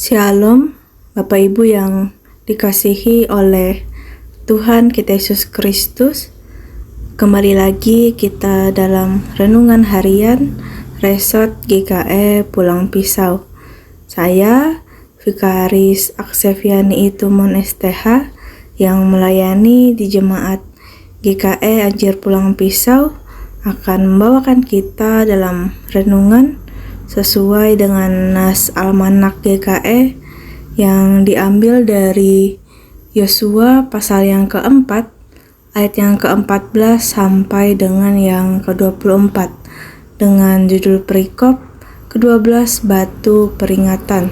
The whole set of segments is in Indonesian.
Shalom, Bapak Ibu yang dikasihi oleh Tuhan kita Yesus Kristus. Kembali lagi kita dalam renungan harian Resort GKE Pulang Pisau. Saya Vikaris Akseviani Itumon STH yang melayani di Jemaat GKE Anjir Pulang Pisau akan membawakan kita dalam renungan sesuai dengan nas Almanak GKE yang diambil dari Yosua pasal yang keempat ayat yang ke-14 sampai dengan yang ke-24 dengan judul perikop ke-12 batu peringatan.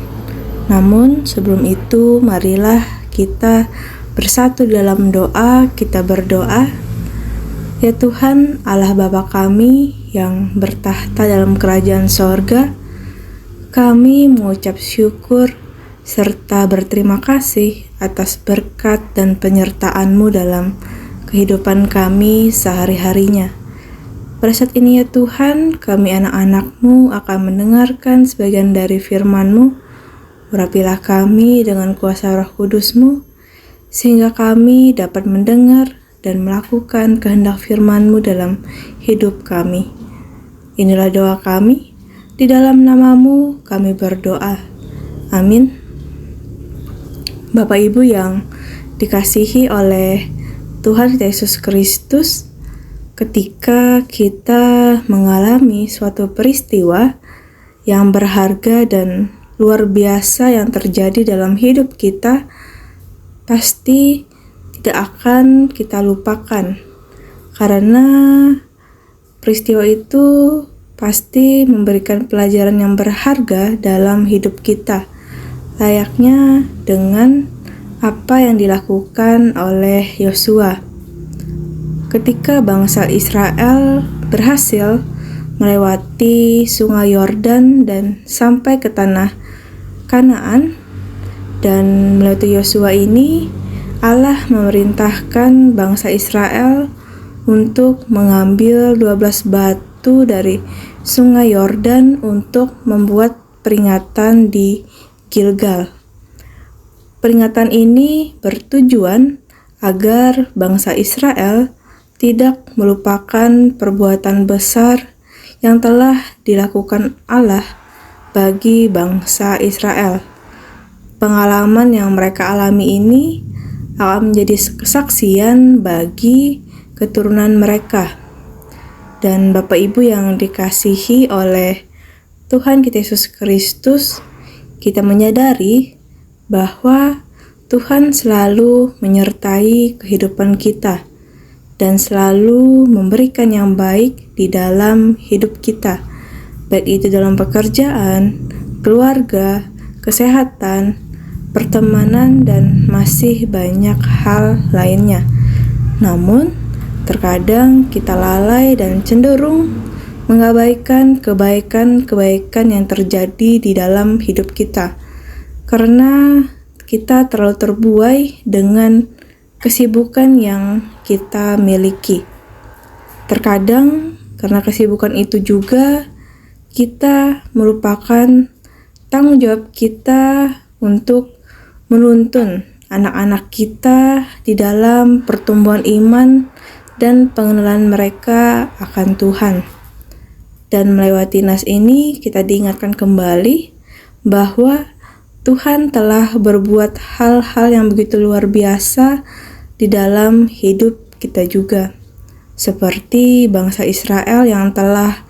Namun sebelum itu marilah kita bersatu dalam doa. Kita berdoa. Ya Tuhan Allah Bapa kami yang bertahta dalam kerajaan sorga, kami mengucap syukur serta berterima kasih atas berkat dan penyertaan-Mu dalam kehidupan kami sehari-harinya. Pada saat ini ya Tuhan, kami anak-anak-Mu akan mendengarkan sebagian dari firman-Mu. Urapilah kami dengan kuasa Roh Kudus-Mu, sehingga kami dapat mendengar dan melakukan kehendak firman-Mu dalam hidup kami. Inilah doa kami, di dalam nama-Mu kami berdoa. Amin. Bapak Ibu yang dikasihi oleh Tuhan Yesus Kristus, ketika kita mengalami suatu peristiwa yang berharga dan luar biasa yang terjadi dalam hidup kita, pasti tidak akan kita lupakan, karena peristiwa itu pasti memberikan pelajaran yang berharga dalam hidup kita, layaknya dengan apa yang dilakukan oleh Yosua. Ketika bangsa Israel berhasil melewati sungai Yordan dan sampai ke tanah Kanaan, dan melalui Yosua ini Allah memerintahkan bangsa Israel untuk mengambil 12 batu dari sungai Yordan untuk membuat peringatan di Gilgal. Peringatan ini bertujuan agar bangsa Israel tidak melupakan perbuatan besar yang telah dilakukan Allah bagi bangsa Israel. Pengalaman yang mereka alami ini akan menjadi kesaksian bagi keturunan mereka. Dan Bapak Ibu yang dikasihi oleh Tuhan kita Yesus Kristus, kita menyadari bahwa Tuhan selalu menyertai kehidupan kita dan selalu memberikan yang baik di dalam hidup kita, baik itu dalam pekerjaan, keluarga, kesehatan, pertemanan, dan masih banyak hal lainnya. Namun, terkadang kita lalai dan cenderung mengabaikan kebaikan-kebaikan yang terjadi di dalam hidup kita, karena kita terlalu terbuai dengan kesibukan yang kita miliki. Terkadang, karena kesibukan itu juga, kita melupakan tanggung jawab kita untuk menuntun anak-anak kita di dalam pertumbuhan iman dan pengenalan mereka akan Tuhan. Dan melewati nas ini kita diingatkan kembali bahwa Tuhan telah berbuat hal-hal yang begitu luar biasa di dalam hidup kita juga. Seperti bangsa Israel yang telah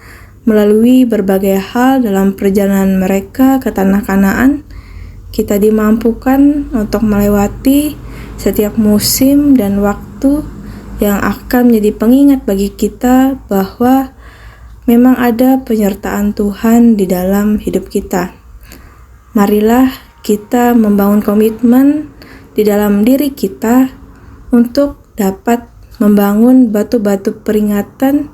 melalui berbagai hal dalam perjalanan mereka ke tanah Kanaan, kita dimampukan untuk melewati setiap musim dan waktu yang akan menjadi pengingat bagi kita bahwa memang ada penyertaan Tuhan di dalam hidup kita. Marilah kita membangun komitmen di dalam diri kita untuk dapat membangun batu-batu peringatan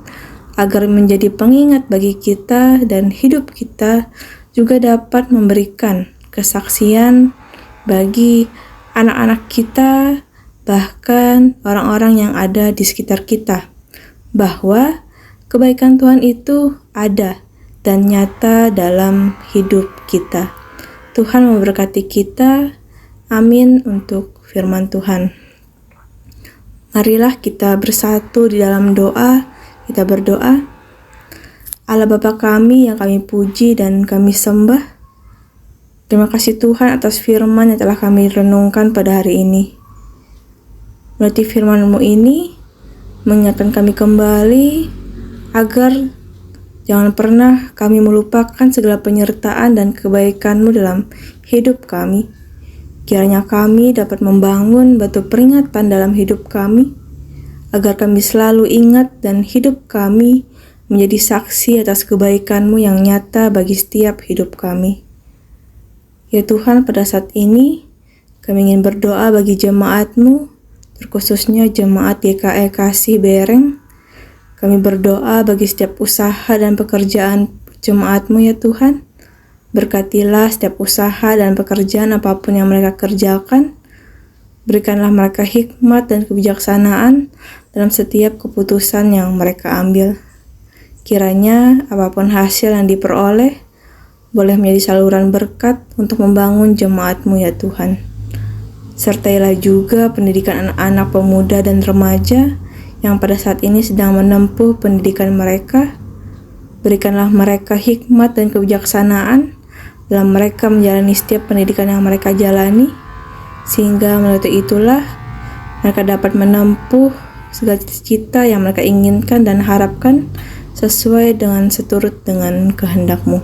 agar menjadi pengingat bagi kita, dan hidup kita juga dapat memberikan kesaksian bagi anak-anak kita, bahkan orang-orang yang ada di sekitar kita, bahwa kebaikan Tuhan itu ada dan nyata dalam hidup kita. Tuhan memberkati kita. Amin untuk firman Tuhan. Marilah kita bersatu di dalam doa. Kita berdoa. Allah Bapa kami yang kami puji dan kami sembah, terima kasih Tuhan atas firman yang telah kami renungkan pada hari ini. Melalui firman-Mu ini mengingatkan kami kembali agar jangan pernah kami melupakan segala penyertaan dan kebaikan-Mu dalam hidup kami. Kiranya kami dapat membangun batu peringatan dalam hidup kami, agar kami selalu ingat dan hidup kami menjadi saksi atas kebaikan-Mu yang nyata bagi setiap hidup kami. Ya Tuhan, pada saat ini kami ingin berdoa bagi jemaat-Mu, terkhususnya jemaat GKI Kasih Bereng. Kami berdoa bagi setiap usaha dan pekerjaan jemaat-Mu ya Tuhan. Berkatilah setiap usaha dan pekerjaan apapun yang mereka kerjakan. Berikanlah mereka hikmat dan kebijaksanaan dalam setiap keputusan yang mereka ambil. Kiranya apapun hasil yang diperoleh boleh menjadi saluran berkat untuk membangun jemaat-Mu ya Tuhan. Sertailah juga pendidikan anak-anak pemuda dan remaja yang pada saat ini sedang menempuh pendidikan mereka. Berikanlah mereka hikmat dan kebijaksanaan dalam mereka menjalani setiap pendidikan yang mereka jalani, sehingga melalui itulah mereka dapat menempuh segala cita-cita yang mereka inginkan dan harapkan sesuai dengan seturut dengan kehendak-Mu.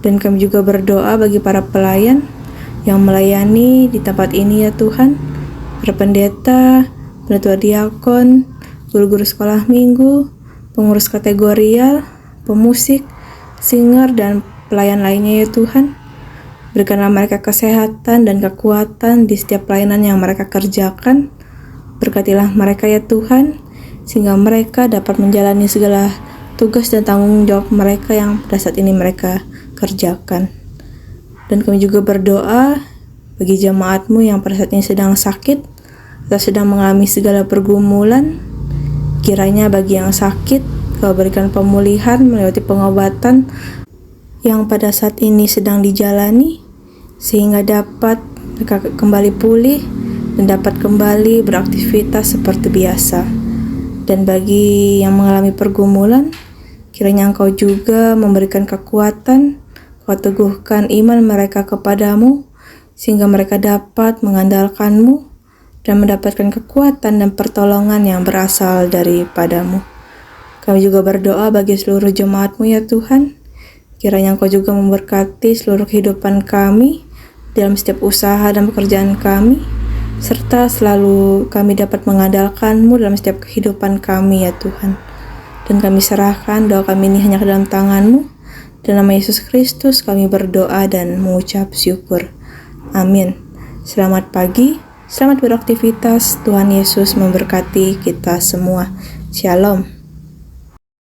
Dan kami juga berdoa bagi para pelayan yang melayani di tempat ini ya Tuhan, para pendeta, penatua diakon, guru-guru sekolah minggu, pengurus kategorial, pemusik, singer, dan pelayan lainnya ya Tuhan. Berikanlah mereka kesehatan dan kekuatan di setiap pelayanan yang mereka kerjakan. Berkatilah mereka ya Tuhan, sehingga mereka dapat menjalani segala tugas dan tanggung jawab mereka yang pada saat ini mereka kerjakan. Dan kami juga berdoa bagi jemaat-Mu yang pada saat ini sedang sakit atau sedang mengalami segala pergumulan. Kiranya bagi yang sakit, Kau berikan pemulihan melalui pengobatan yang pada saat ini sedang dijalani, sehingga dapat mereka kembali pulih dan dapat kembali beraktivitas seperti biasa. Dan bagi yang mengalami pergumulan, kiranya Engkau juga memberikan kekuatan, Kau teguhkan iman mereka kepadamu, sehingga mereka dapat mengandalkan-Mu dan mendapatkan kekuatan dan pertolongan yang berasal daripadamu. Kami juga berdoa bagi seluruh jemaat-Mu ya Tuhan. Kiranya Engkau juga memberkati seluruh kehidupan kami dalam setiap usaha dan pekerjaan kami, serta selalu kami dapat mengandalkan-Mu dalam setiap kehidupan kami ya Tuhan. Dan kami serahkan doa kami ini hanya ke dalam tangan-Mu. Dalam nama Yesus Kristus kami berdoa dan mengucap syukur. Amin. Selamat pagi, selamat beraktivitas. Tuhan Yesus memberkati kita semua. Shalom.